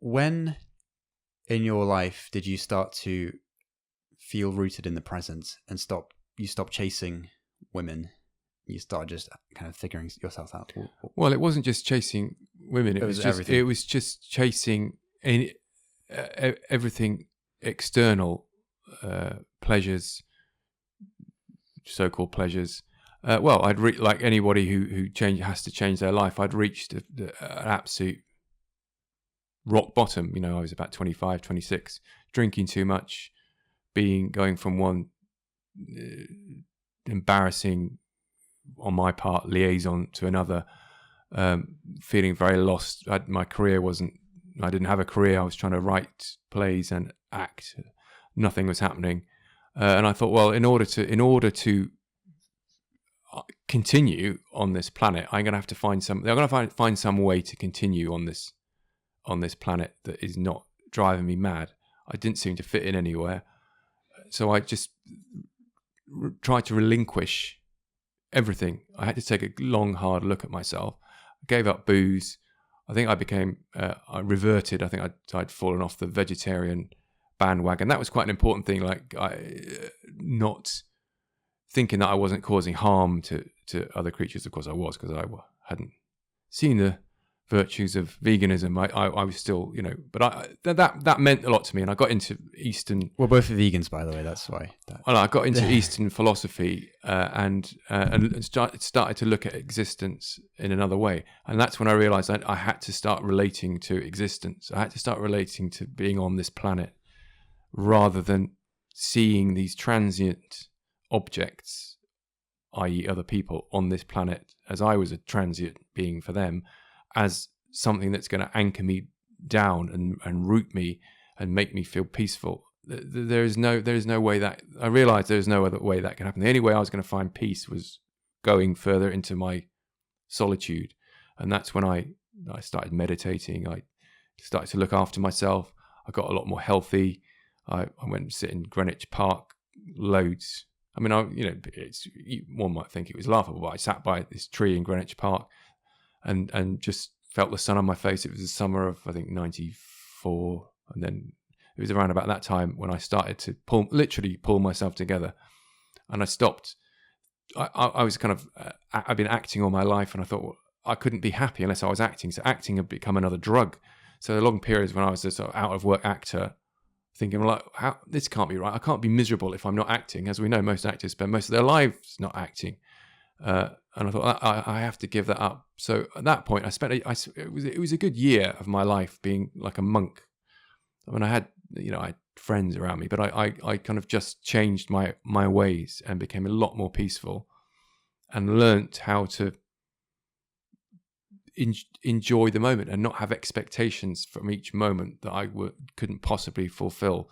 when in your life did you start to feel rooted in the present and you stopped chasing women? You started just kind of figuring yourself out. Well, it wasn't just chasing women. It was just everything. It was just chasing everything external, pleasures, so-called pleasures. Well, like anybody who has to change their life, I'd reached an absolute rock bottom. You know, I was about 25, 26, drinking too much, going from one embarrassing, on my part, liaison to another, feeling very lost. My career I didn't have a career. I was trying to write plays and act. Nothing was happening. And I thought, well, in order to continue on this planet, I'm going to have to find find some way to continue on this planet that is not driving me mad. I didn't seem to fit in anywhere. So I just tried to relinquish everything. I had to take a long, hard look at myself. I gave up booze. I think I reverted. I think I'd fallen off the vegetarian bandwagon. That was quite an important thing. Like, not thinking that I wasn't causing harm to other creatures. Of course I was, because I hadn't seen the virtues of veganism. I was still, but that meant a lot to me, and I got into Eastern. We're both vegans, by the way. That's why. Well, I got into Eastern philosophy and started to look at existence in another way, and that's when I realised that I had to start relating to existence. I had to start relating to being on this planet, rather than seeing these transient objects, i.e., other people on this planet, as I was a transient being for them, as something that's going to anchor me down and root me and make me feel peaceful. There is no way that I realized there is no other way that can happen. The only way I was going to find peace was going further into my solitude, and that's when I started meditating. I started to look after myself. I got a lot more healthy. I went and sit in Greenwich Park loads. I mean, one might think it was laughable, but I sat by this tree in Greenwich Park and just felt the sun on my face. It was the summer of, I think, 94. And then it was around about that time when I started to literally pull myself together. And I stopped. I was kind of, I've been acting all my life, and I thought, well, I couldn't be happy unless I was acting. So acting had become another drug. So the long periods when I was a sort of out of work actor, thinking, well, this can't be right. I can't be miserable if I'm not acting. As we know, most actors spend most of their lives not acting. And I thought, I have to give that up. So at that point, it was a good year of my life being like a monk. I mean, I had friends around me, but I kind of just changed my ways and became a lot more peaceful, and learnt how to enjoy the moment and not have expectations from each moment that I couldn't possibly fulfill.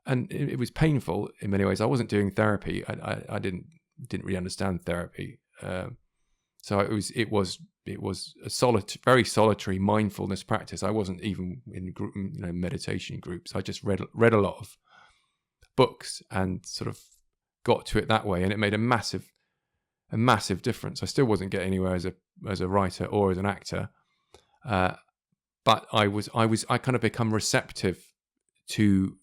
And it was painful in many ways. I wasn't doing therapy. I didn't really understand therapy. So it was a very solitary mindfulness practice. I wasn't even in meditation groups. I just read a lot of books and sort of got to it that way, and it made a massive difference. I still wasn't getting anywhere as a writer or as an actor, but I kind of become receptive to,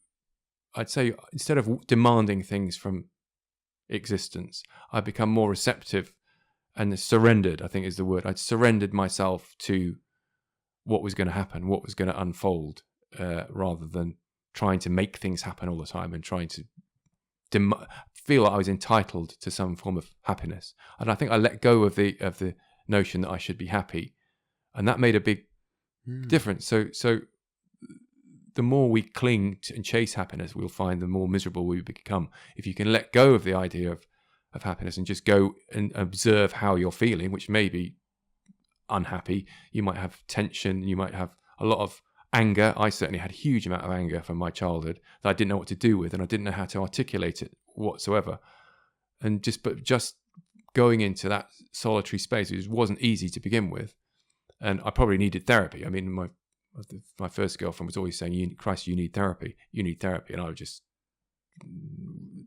I'd say, instead of demanding things from existence, I've become more receptive and surrendered, I think is the word. I'd surrendered myself to what was going to happen, what was going to unfold, rather than trying to make things happen all the time and trying to feel like I was entitled to some form of happiness. And I think I let go of the notion that I should be happy, and that made a big difference. So the more we cling to and chase happiness, we'll find the more miserable we become. If you can let go of the idea of happiness and just go and observe how you're feeling, which may be unhappy, you might have tension, you might have a lot of anger. I certainly had a huge amount of anger from my childhood that I didn't know what to do with, and I didn't know how to articulate it whatsoever. And just going into that solitary space, it wasn't easy to begin with, and I probably needed therapy. I mean, my first girlfriend was always saying, "Christ, you need therapy. You need therapy," and I was just,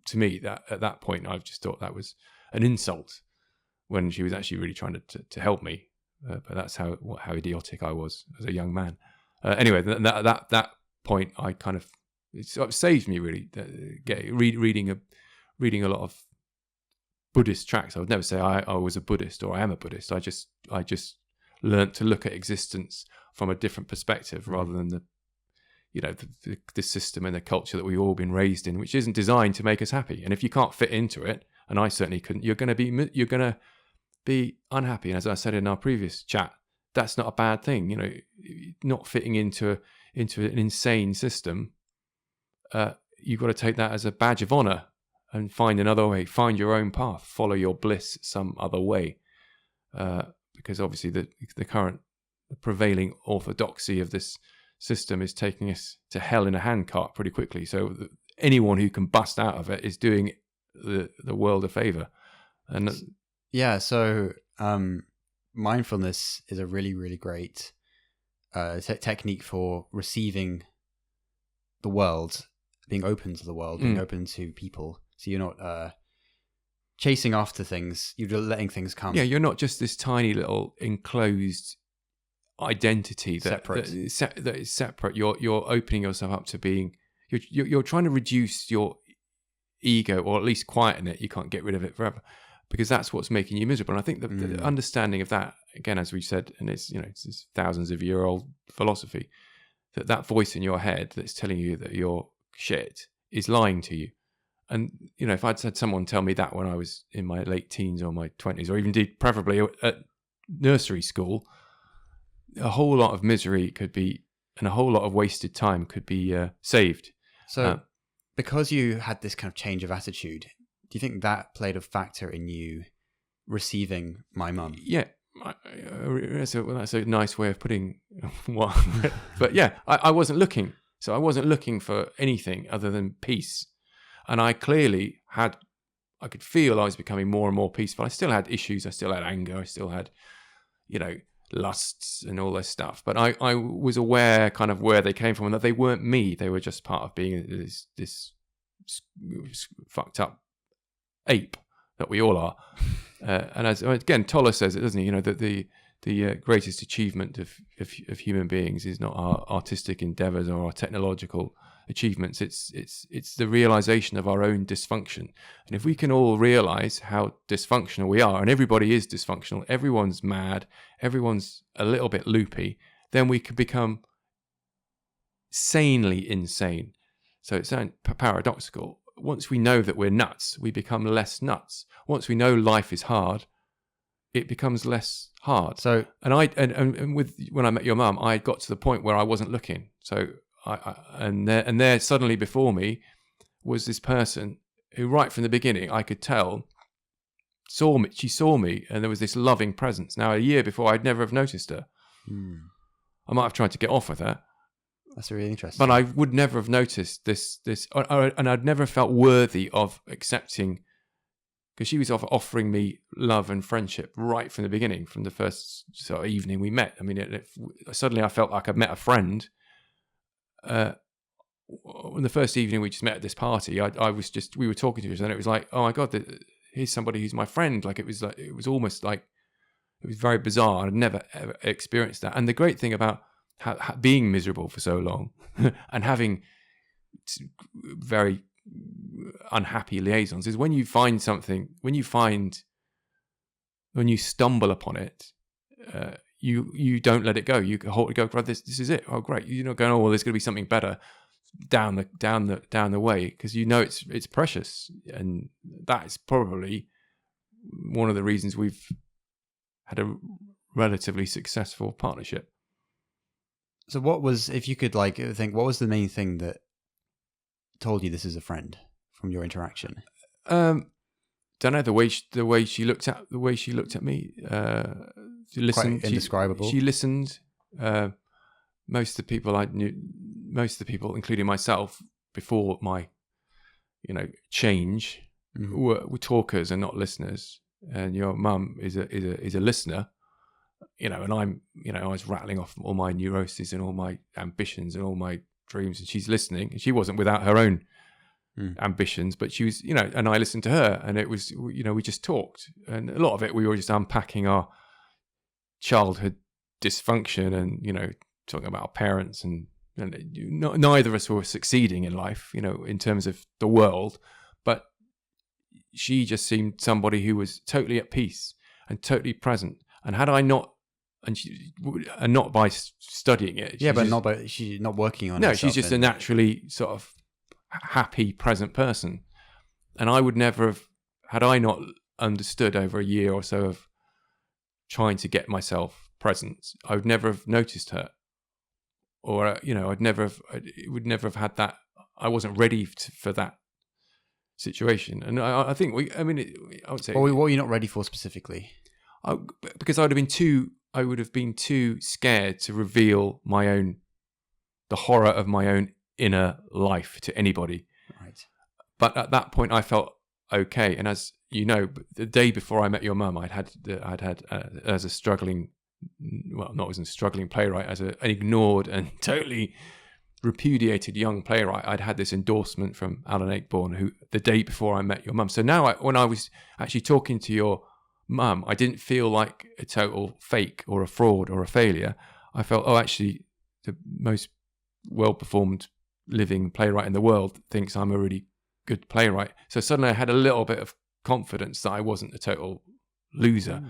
to me, that at that point, I just thought that was an insult when she was actually really trying to help me. But that's how idiotic I was as a young man. Anyway, that point, I kind of it saved me really. Reading a lot of Buddhist tracts. I would never say I was a Buddhist or I am a Buddhist. I just learnt to look at existence from a different perspective rather than the system and the culture that we've all been raised in, which isn't designed to make us happy. And if you can't fit into it, and I certainly couldn't, you're going to be unhappy. And as I said in our previous chat, that's not a bad thing. Not fitting into an insane system. You've got to take that as a badge of honor and find another way, find your own path, follow your bliss some other way. Because obviously the current prevailing orthodoxy of this system is taking us to hell in a handcart pretty quickly. So anyone who can bust out of it is doing the world a favor. And yeah, so mindfulness is a really, really great technique for receiving the world, being open to the world, being open to people. So you're not chasing after things, you're just letting things come. Yeah, you're not just this tiny little enclosed identity that is separate. You're opening yourself up to being. You're trying to reduce your ego, or at least quieten it. You can't get rid of it forever, because that's what's making you miserable. And I think the understanding of that, again, as we said, and it's this thousands of year old philosophy, that voice in your head that's telling you that you're shit is lying to you. And if I'd had someone tell me that when I was in my late teens or my 20s, or even indeed preferably at nursery school, a whole lot of misery could be, and a whole lot of wasted time could be saved. So because you had this kind of change of attitude, do you think that played a factor in you receiving my mum? Yeah. That's a nice way of putting what. But yeah, I wasn't looking. So I wasn't looking for anything other than peace. And I clearly I could feel I was becoming more and more peaceful. I still had issues. I still had anger. I still had, lusts and all this stuff. But I was aware kind of where they came from and that they weren't me. They were just part of being this fucked up ape that we all are. And as again, Toller says it, doesn't he? That the greatest achievement of human beings is not our artistic endeavors or our technological achievements. It's the realization of our own dysfunction. And if we can all realize how dysfunctional we are, and everybody is dysfunctional, everyone's mad, everyone's a little bit loopy, then we can become sanely insane. So it's paradoxical. Once we know that we're nuts, we become less nuts. Once we know life is hard, it becomes less hard. So, and with when I met your mum, I got to the point where I wasn't looking. So, and there suddenly before me was this person who, right from the beginning, I could tell saw me. She saw me, and there was this loving presence. Now, a year before, I'd never have noticed her. I might have tried to get off with her. That's really interesting. But I would never have noticed this, and I'd never felt worthy of accepting, because she was offering me love and friendship right from the beginning, from the first sort of evening we met. I mean, suddenly I felt like I'd met a friend. On the first evening we just met at this party, we were talking to each other, and it was like, oh my God, here's somebody who's my friend. Like it was almost like, it was very bizarre. I'd never ever experienced that. And the great thing about being miserable for so long and having very unhappy liaisons is when you find something, when you stumble upon it, you don't let it go. You hold it, go, right, this is it. Oh, great. You're not going, oh, well, there's going to be something better down the way, because it's precious. And that's probably one of the reasons we've had a relatively successful partnership. So if you could think, what was the main thing that told you this is a friend from your interaction? Don't know, the way she looked at me. She listened. Quite indescribable. She listened. Most of the people I knew, including myself, before my, change, were talkers and not listeners. And your mum is a listener. And I'm, I was rattling off all my neuroses and all my ambitions and all my dreams, and she's listening. And she wasn't without her own ambitions, but she was, and I listened to her, and it was, we just talked, and a lot of it we were just unpacking our childhood dysfunction and talking about our parents, and neither of us were succeeding in life, in terms of the world, but she just seemed somebody who was totally at peace and totally present. And had I not, and not by studying it, she's not working on it. No, she's just a naturally sort of happy, present person. And I would never have, had I not understood over a year or so of trying to get myself present, I would never have noticed her, or it would never have had that. I wasn't ready for that situation, and I think I would say. Well, what are you not ready for specifically? Because I would have been too scared to reveal the horror of my own inner life to anybody. Right. But at that point, I felt okay. And as you know, the day before I met your mum, I'd had as a struggling, not as a struggling playwright, as an ignored and totally repudiated young playwright, I'd had this endorsement from Alan Ayckbourn, who the day before I met your mum. So now, when I was actually talking to your mum, I didn't feel like a total fake or a fraud or a failure. I felt, actually, the most well-performed living playwright in the world thinks I'm a really good playwright. So suddenly I had a little bit of confidence that I wasn't a total loser.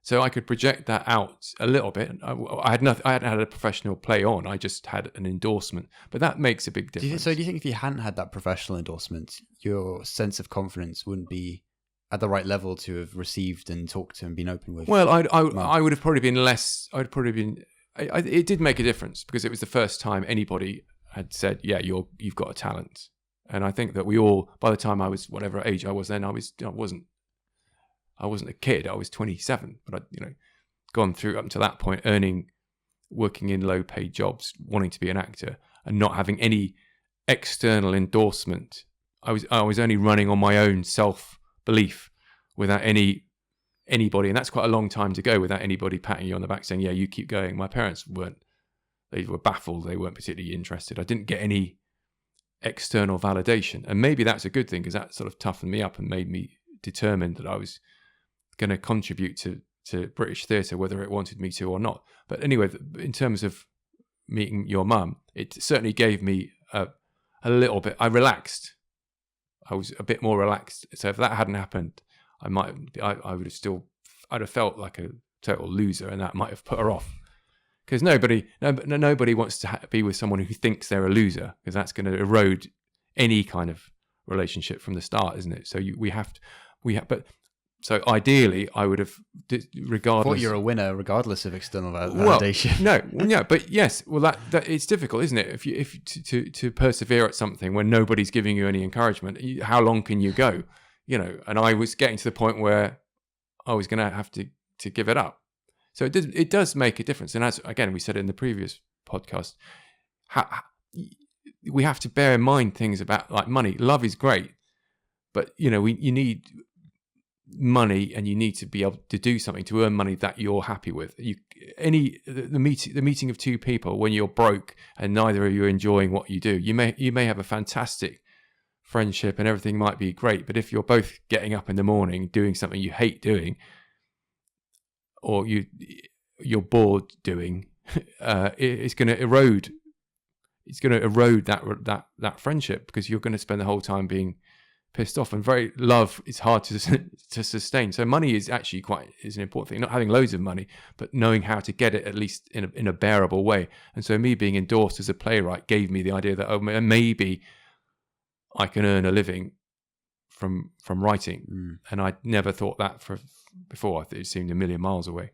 So I could project that out a little bit. I hadn't had a professional play on. I just had an endorsement, but that makes a big difference. Do you think if you hadn't had that professional endorsement, your sense of confidence wouldn't be at the right level to have received and talked to and been open with? Well, I would have probably been less. It did make a difference because it was the first time anybody had said, "Yeah, you've got a talent." And I think that we all, by the time I was whatever age I was then, I wasn't a kid. I was 27, but I'd gone through up to that point, working in low-paid jobs, wanting to be an actor, and not having any external endorsement. I was only running on my own self-belief without anybody, and that's quite a long time to go without anybody patting you on the back saying, "Yeah, you keep going." My parents they were baffled. They weren't particularly interested. I didn't get any external validation, and maybe that's a good thing because that sort of toughened me up and made me determined that I was going to contribute to British theatre, whether it wanted me to or not. But anyway, in terms of meeting your mum, it certainly gave me a little bit. I relaxed. I was a bit more relaxed. So if that hadn't happened, I would have still. I'd have felt like a total loser, and that might have put her off. Because nobody wants to be with someone who thinks they're a loser, because that's going to erode any kind of relationship from the start, isn't it? So so ideally, I would have, regardless. I thought you're a winner, regardless of external validation. But yes, well, that it's difficult, isn't it? If to persevere at something when nobody's giving you any encouragement, how long can you go? And I was getting to the point where I was going to have to give it up. So it does make a difference. And as again we said in the previous podcast, we have to bear in mind things about like money. Love is great, but you need money, and you need to be able to do something to earn money that you're happy with. The meeting of two people when you're broke and neither of you are enjoying what you do, you may have a fantastic friendship and everything might be great, but if you're both getting up in the morning doing something you hate doing, or you're bored doing, it's going to erode. It's going to erode that friendship because you're going to spend the whole time being pissed off. And love is hard to sustain. So money is actually is an important thing. Not having loads of money, but knowing how to get it at least in a bearable way. And so me being endorsed as a playwright gave me the idea that maybe I can earn a living from writing. And I'd never thought that before. It seemed a million miles away.